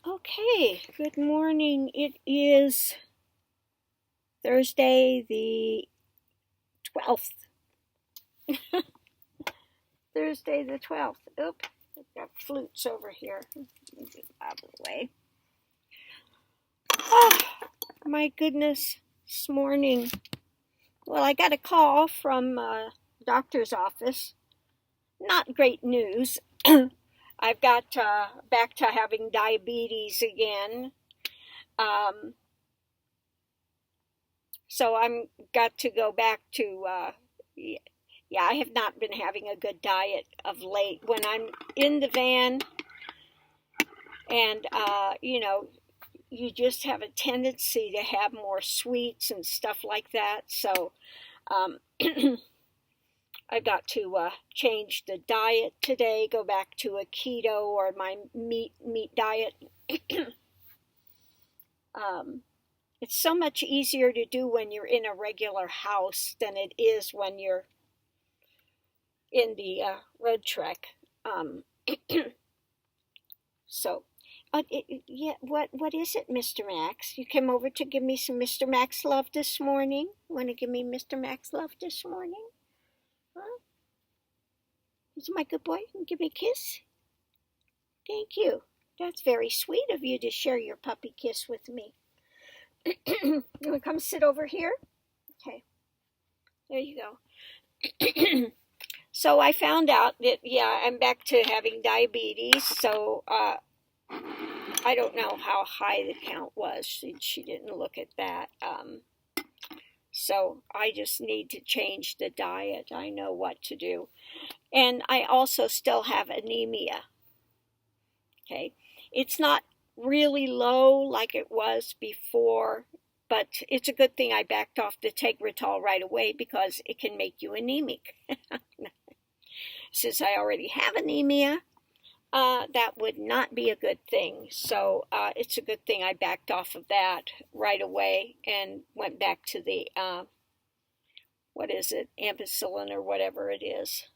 Okay, good morning. It is Thursday the 12th. Thursday the 12th. Oop, I've got flutes over here. Let me get out of the way. Oh, my goodness, this morning. Well, I got a call from a doctor's office. Not great news. I've got back to having diabetes again. So I'm got to go back to, I have not been having a good diet of late. When I'm in the van and, you just have a tendency to have more sweets and stuff like that. So I got to change the diet today, go back to a keto or my meat diet. It's so much easier to do when you're in a regular house than it is when you're in the road trek. So, what is it, Mr. Max? You came over to give me some Mr. Max love this morning? Want to give me Mr. Max love this morning? Huh? Is my good boy? Give me a kiss? Thank you. That's very sweet of you to share your puppy kiss with me. You want to come sit over here? Okay. There you go. So I found out that, I'm back to having diabetes. So I don't know how high the count was. She didn't look at that. So I just need to change the diet. I know what to do. And I also still have anemia. Okay. It's not really low like it was before, but it's a good thing I backed off the Tegretol right away because it can make you anemic. Since I already have anemia, that would not be a good thing. So it's a good thing I backed off of that right away and went back to the, ampicillin or whatever it is.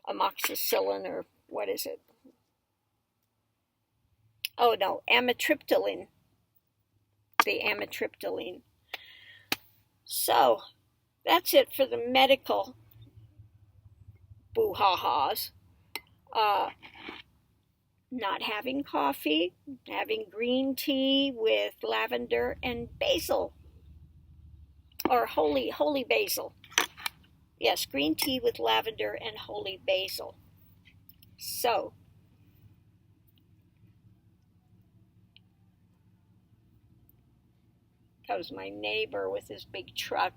Amoxicillin or what is it? Oh no, amitriptyline. The amitriptyline. So that's it for the medical boo-ha-has. Not having coffee, having green tea with lavender and basil. Or holy basil. Yes, green tea with lavender and holy basil. So, that was my neighbor with his big truck.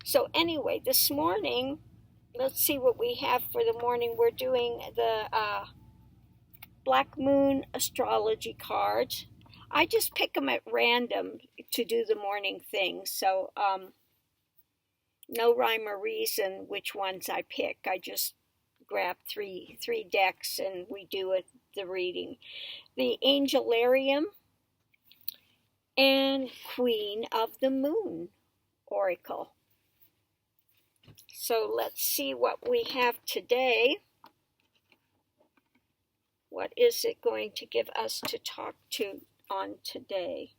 So anyway, this morning, let's see what we have for the morning. We're doing the Black Moon astrology cards. I just pick them at random to do the morning thing. So no rhyme or reason which ones I pick. I just grab three decks and we do the reading. The Angelarium and Queen of the Moon Oracle. So let's see what we have today. What is it going to give us to talk to on today?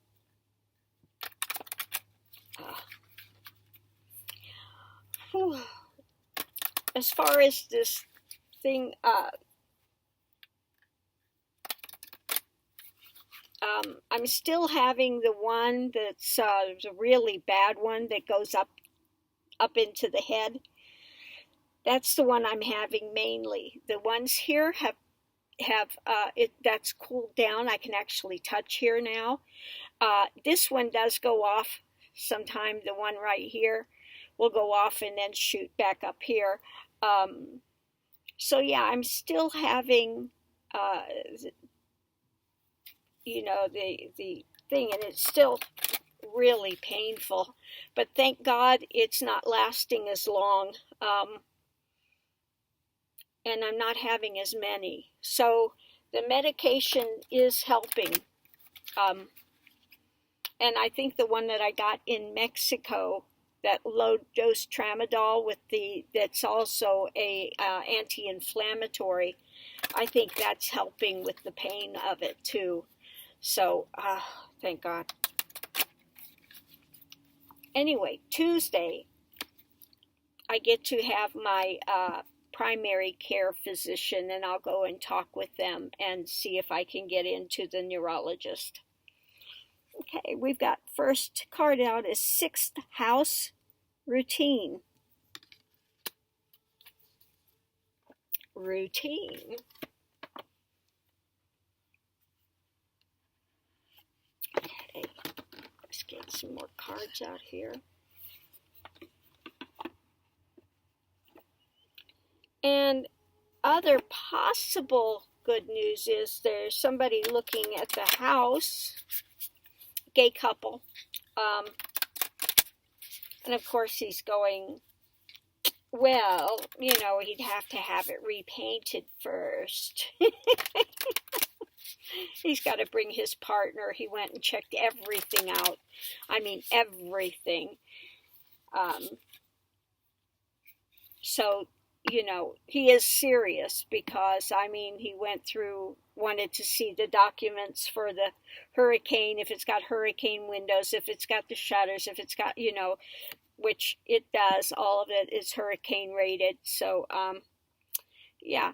As far as this thing, I'm still having the one that's a really bad one that goes up into the head. That's the one I'm having mainly. The ones here have that's cooled down. I can actually touch here now. This one does go off sometime. The one right here will go off and then shoot back up here. So yeah, I'm still having the thing, and it's still really painful, but thank God it's not lasting as long, and I'm not having as many. So the medication is helping, and I think the one that I got in Mexico that low dose tramadol that's also a anti-inflammatory. I think that's helping with the pain of it too. So, thank God. Anyway, Tuesday, I get to have my primary care physician, and I'll go and talk with them and see if I can get into the neurologist. Okay, we've got first card out is 6th house, routine. Routine. Okay, let's get some more cards out here. And other possible good news is there's somebody looking at the house, gay couple, and of course he's going, well, he'd have to have it repainted first. He's got to bring his partner. He went and checked everything out. I mean, everything. So, he is serious because, he wanted to see the documents for the hurricane, if it's got hurricane windows, if it's got the shutters, if it's got, which it does. All of it is hurricane rated. So, yeah.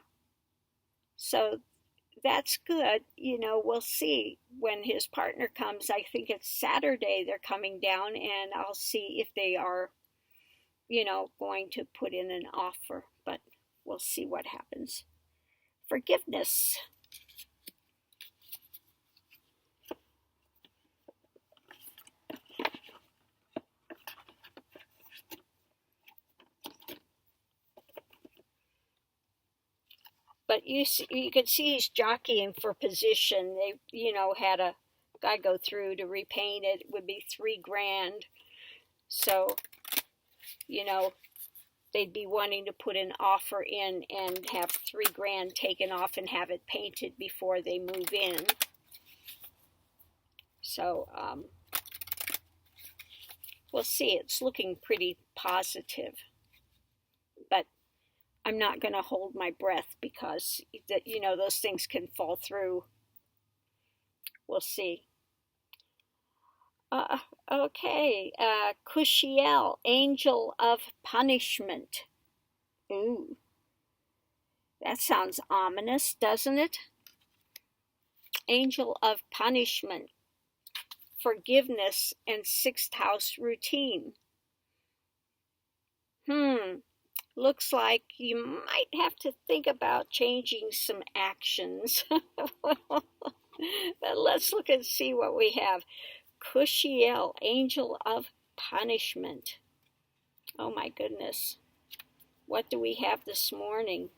So that's good. We'll see when his partner comes. I think it's Saturday they're coming down, and I'll see if they are, going to put in an offer, but we'll see what happens. Forgiveness. But you can see he's jockeying for position. They, had a guy go through to repaint it. It would be $3,000. So, they'd be wanting to put an offer in and have $3,000 taken off and have it painted before they move in. So, we'll see. It's looking pretty positive. But I'm not going to hold my breath because, those things can fall through. We'll see. Okay. Kushiel, angel of punishment. Ooh. That sounds ominous, doesn't it? Angel of punishment. Forgiveness and 6th house routine. Looks like you might have to think about changing some actions. But let's look and see what we have. Kushiel, angel of punishment. Oh my goodness. What do we have this morning?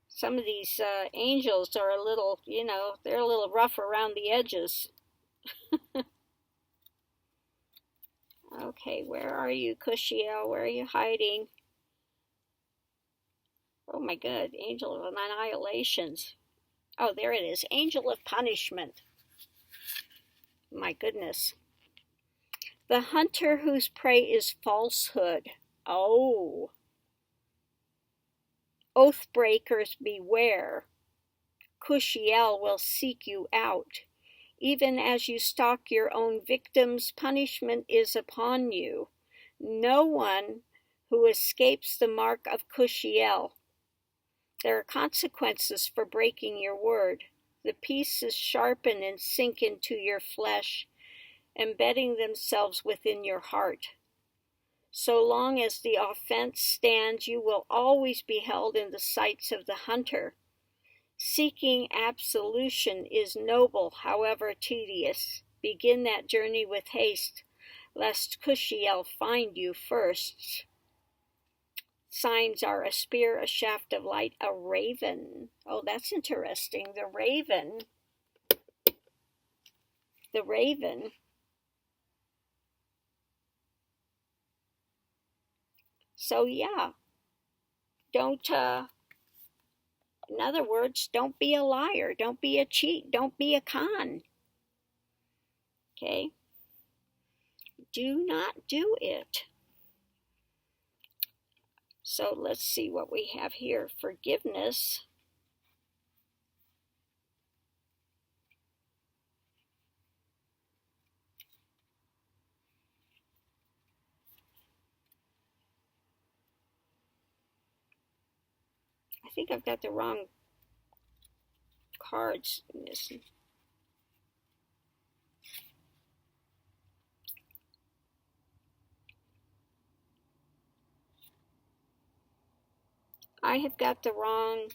Some of these angels are a little, they're a little rough around the edges. Okay, where are you, Kushiel? Where are you hiding? Oh my God, angel of annihilations. Oh, there it is, angel of punishment. My goodness. The hunter whose prey is falsehood. Oh. Oath breakers beware. Kushiel will seek you out. Even as you stalk your own victims, punishment is upon you. No one who escapes the mark of Kushiel. There are consequences for breaking your word. The pieces sharpen and sink into your flesh, embedding themselves within your heart. So long as the offense stands, you will always be held in the sights of the hunter. Seeking absolution is noble, however tedious. Begin that journey with haste, lest Kushiel find you first. Signs are a spear, a shaft of light, a raven. Oh, that's interesting. The raven. The raven. So yeah, don't In other words, don't be a liar, don't be a cheat, don't be a con. Okay? Do not do it. So let's see what we have here. Forgiveness. I think I've got the wrong cards in this. I have got the wrong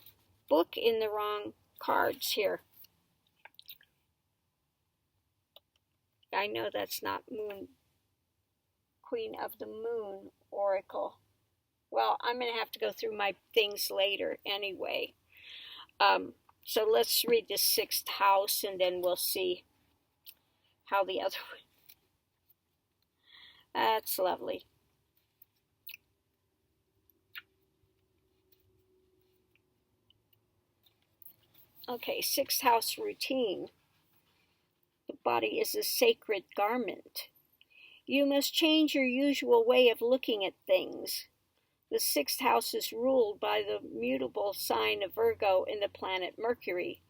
book in the wrong cards here. I know that's not Moon, Queen of the Moon Oracle. Well, I'm going to have to go through my things later anyway. So let's read the 6th house and then we'll see how the other one. That's lovely. Okay, 6th house routine. The body is a sacred garment. You must change your usual way of looking at things. The 6th house is ruled by the mutable sign of Virgo and the planet Mercury.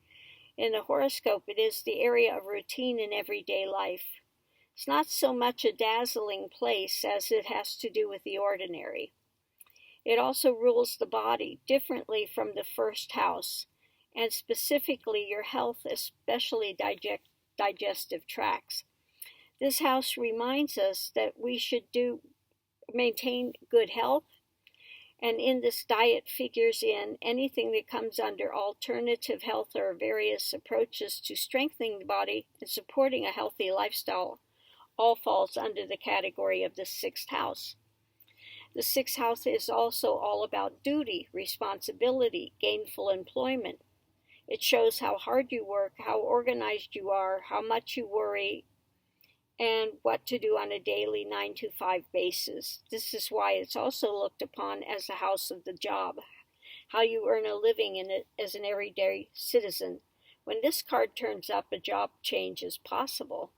In the horoscope, it is the area of routine in everyday life. It's not so much a dazzling place as it has to do with the ordinary. It also rules the body differently from the 1st house, and specifically your health, especially digestive tracts. This house reminds us that we should maintain good health, and in this diet figures in anything that comes under alternative health or various approaches to strengthening the body and supporting a healthy lifestyle. All falls under the category of the 6th house. The 6th house is also all about duty, responsibility, gainful employment. It shows how hard you work, how organized you are, how much you worry, and what to do on a daily 9-to-5 basis. This is why it's also looked upon as the house of the job, how you earn a living in it as an everyday citizen. When this card turns up, a job change is possible.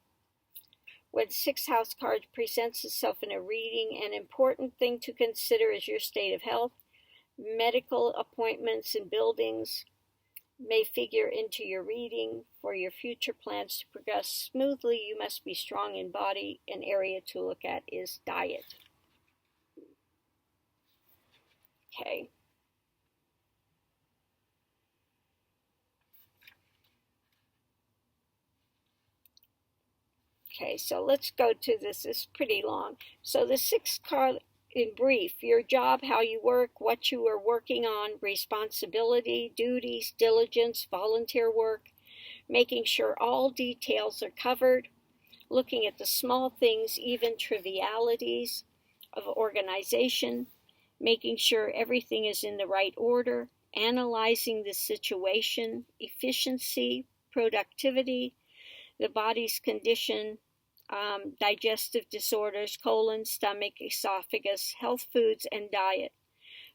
When 6th house card presents itself in a reading, an important thing to consider is your state of health. Medical appointments and buildings may figure into your reading. For your future plans to progress smoothly, you must be strong in body. An area to look at is diet. Okay. Okay, so let's go to this. It's pretty long. So the 6th card in brief: your job, how you work, what you are working on, responsibility, duties, diligence, volunteer work, making sure all details are covered, looking at the small things, even trivialities of organization, making sure everything is in the right order, analyzing the situation, efficiency, productivity, the body's condition, digestive disorders, colon, stomach, esophagus, health foods, and diet.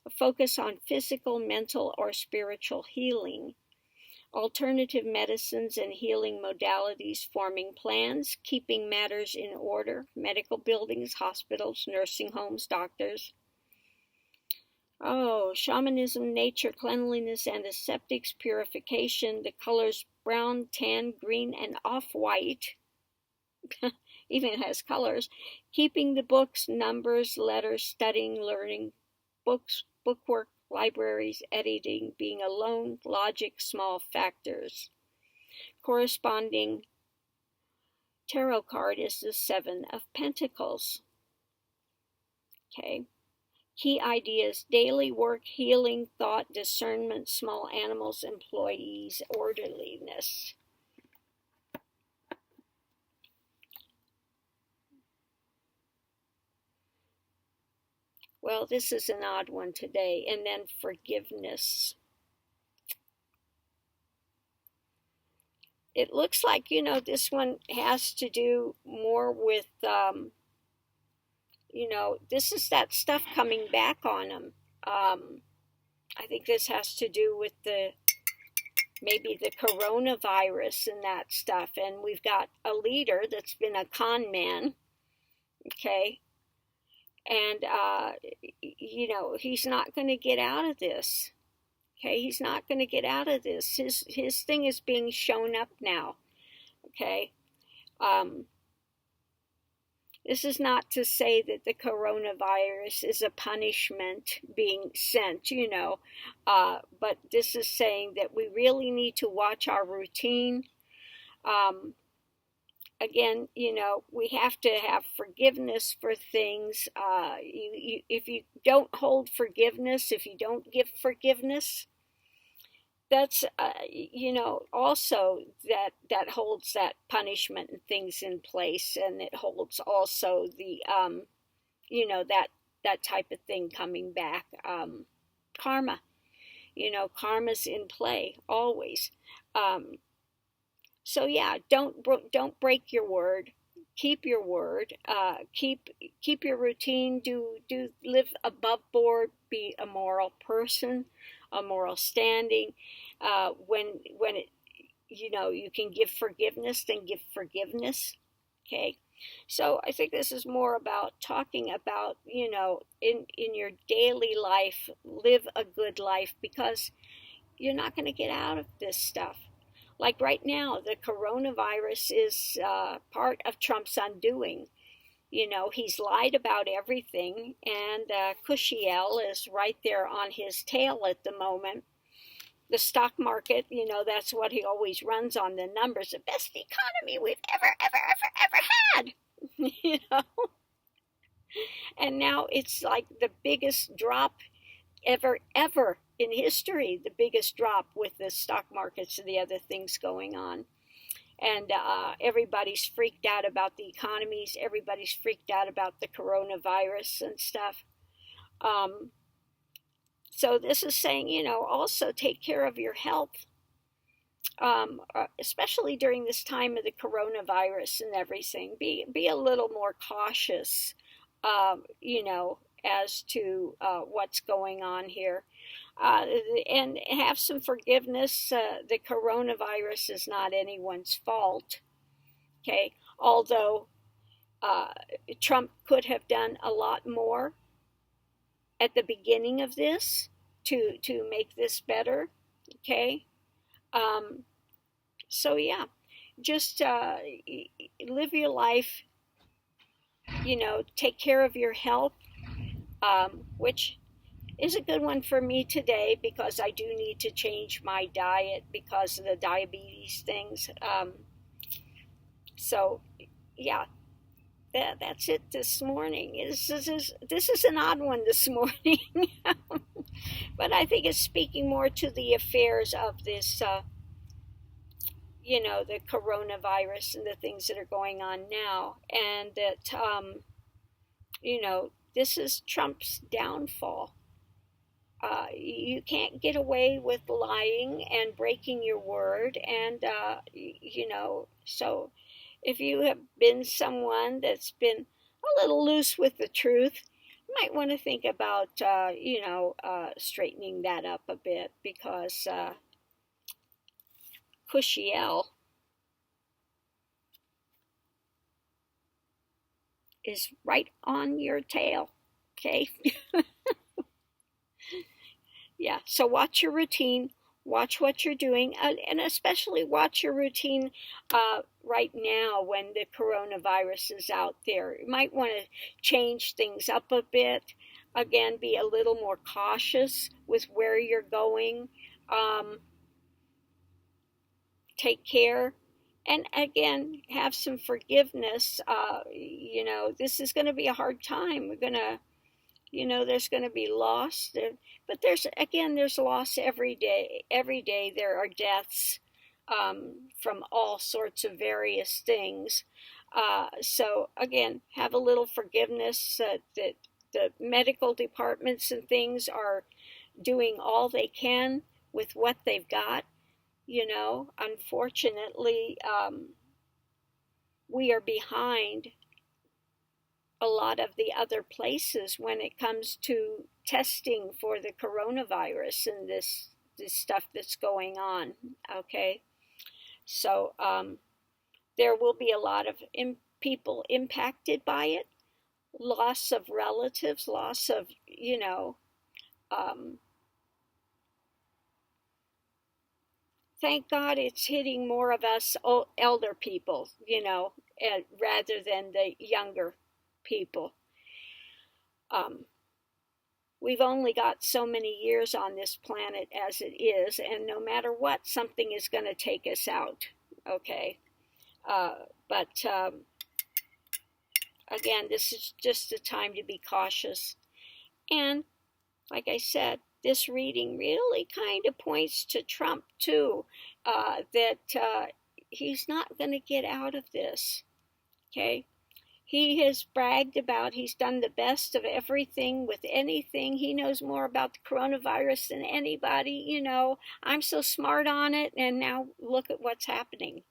A focus on physical, mental, or spiritual healing. Alternative medicines and healing modalities, forming plans, keeping matters in order, medical buildings, hospitals, nursing homes, doctors. Shamanism, nature, cleanliness, antiseptics, purification, the colors brown, tan, green, and off-white. Even has colors. Keeping the books, numbers, letters, studying, learning, books, bookwork, libraries, editing, being alone, logic, small factors. Corresponding tarot card is the 7 of Pentacles. Okay. Key ideas: daily work, healing, thought, discernment, small animals, employees, orderliness. Well, this is an odd one today. And then forgiveness. It looks like, this one has to do more with, this is that stuff coming back on them. I think this has to do with the maybe the coronavirus and that stuff. And we've got a leader that's been a con man, okay? And, he's not going to get out of this. Okay, he's not going to get out of this. His thing is being shown up now. Okay, this is not to say that the coronavirus is a punishment being sent, but this is saying that we really need to watch our routine. Again, we have to have forgiveness for things. If you don't hold forgiveness, if you don't give forgiveness, that's also that holds that punishment and things in place, and it holds also the that type of thing coming back. Karma, karma's in play always. So yeah, don't break your word. Keep your word. Keep your routine. Do live above board. Be a moral person, a moral standing. When it, you can give forgiveness, then give forgiveness. Okay. So I think this is more about talking about, in your daily life, live a good life, because you're not going to get out of this stuff. Like right now, the coronavirus is part of Trump's undoing. He's lied about everything, and Cushiel is right there on his tail at the moment. The stock market, that's what he always runs on, the numbers. The best economy we've ever had. And now it's like the biggest drop ever in history, the biggest drop with the stock markets and the other things going on. And everybody's freaked out about the economies. Everybody's freaked out about the coronavirus and stuff. So this is saying, also take care of your health, especially during this time of the coronavirus and everything. Be a little more cautious, as to what's going on here. And have some forgiveness. The coronavirus is not anyone's fault. Okay, although Trump could have done a lot more at the beginning of this to make this better. Okay, so yeah, just live your life. Take care of your health, which is a good one for me today, because I do need to change my diet because of the diabetes things. So yeah, that's it this morning. This is an odd one this morning, but I think it's speaking more to the affairs of this, the coronavirus and the things that are going on now, and that this is Trump's downfall. You can't get away with lying and breaking your word, and so if you have been someone that's been a little loose with the truth, you might want to think about straightening that up a bit, because Cushiel is right on your tail. Okay. Yeah, so watch your routine, watch what you're doing, and especially watch your routine right now when the coronavirus is out there. You might want to change things up a bit. Again, be a little more cautious with where you're going. Take care. And again, have some forgiveness. This is going to be a hard time. We're going to, there's going to be loss. But there's loss every day. Every day there are deaths from all sorts of various things. So again, have a little forgiveness. That the medical departments and things are doing all they can with what they've got. Unfortunately, we are behind a lot of the other places when it comes to testing for the coronavirus and this the stuff that's going on. Okay, so there will be a lot of people impacted by it, loss of relatives, loss of, thank God it's hitting more of us elder people, rather than the younger people. We've only got so many years on this planet as it is, and no matter what, something is going to take us out. Okay, but again, this is just a time to be cautious. And like I said, this reading really kind of points to Trump too, that he's not going to get out of this. Okay, he has bragged about he's done the best of everything with anything. He knows more about the coronavirus than anybody. I'm so smart on it, and now look at what's happening.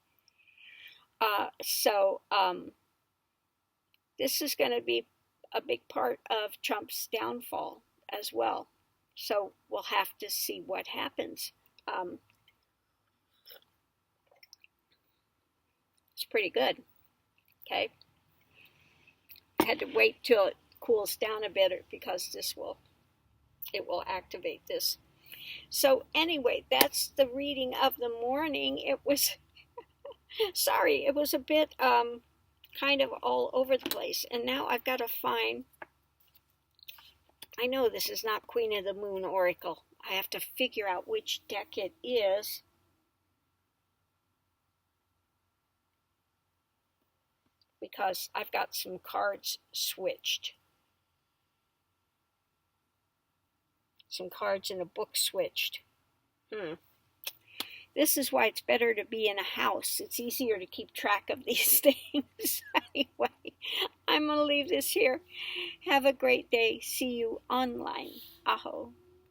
So this is going to be a big part of Trump's downfall as well. So we'll have to see what happens. It's pretty good. Okay. I had to wait till it cools down a bit because it will activate this. So anyway, that's the reading of the morning. It was, sorry, it was a bit kind of all over the place. And now I've got to find, I know this is not Queen of the Moon Oracle. I have to figure out which deck it is. Because I've got some cards switched. Some cards in a book switched. This is why it's better to be in a house. It's easier to keep track of these things. Anyway, I'm going to leave this here. Have a great day. See you online. Aho.